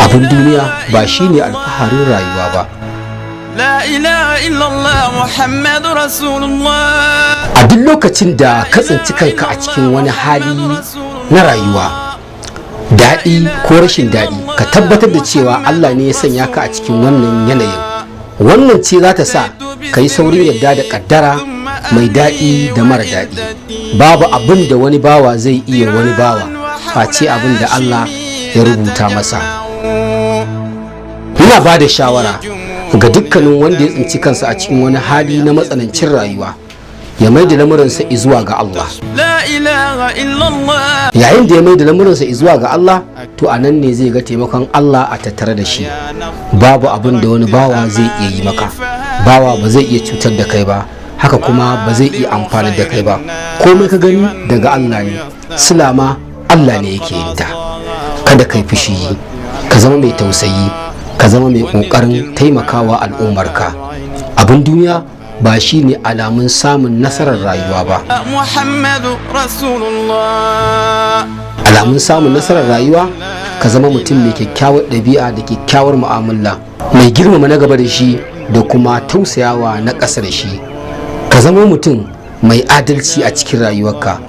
abin duniya ba shine alfaharin rayuwa ba. A duk lokacin da ka tsinci kanka a cikin wani hali na rayuwa, daɗi ko rashin daɗi, ka tabbatar da cewa Allah ne ya sanya ka a cikin wannan yanayin. Wannan ce za ta sa ka yi saurin yadda da ƙaddara mai daɗi da mara daɗi. Babu abin da wani bawa zai iya wani bawa face abin da Allah ya rubuta masa. Ina ba da shawara ga dukkanin wanda ya tsinci kansa a cikin wani hali na matsanancin rayuwa, ya mai da lamuransa izuwa ga Allah. Yayin da ya mai da lamuransa izuwa ga Allah, to a nan ne zai ga taimakon Allah a tattare da shi. Babu abin da wani bawa zai iya yi maka. Bawa ba zai iya cutar da kai ba, haka kuma ba zai iya amfani da kai ba. Komai ka gani daga Allah ne, silama Allah ne yake yin ta. Kada kai fushi, ka zama mai tausayi, ka zama mai ƙoƙarin taimakawa al'ummarka. Abin duniya ba shi ne alamun samun nasarar rayuwa ba. Alamun samun nasarar rayuwa, ka zama mutum mai kyakkyawar ɗabi'a da kyakkyawar mu'amala, mai girmama na gaba da shi da kuma tausayawa na ƙasa da shi. Ka zama mutum mai adalci a cikin rayuwarka,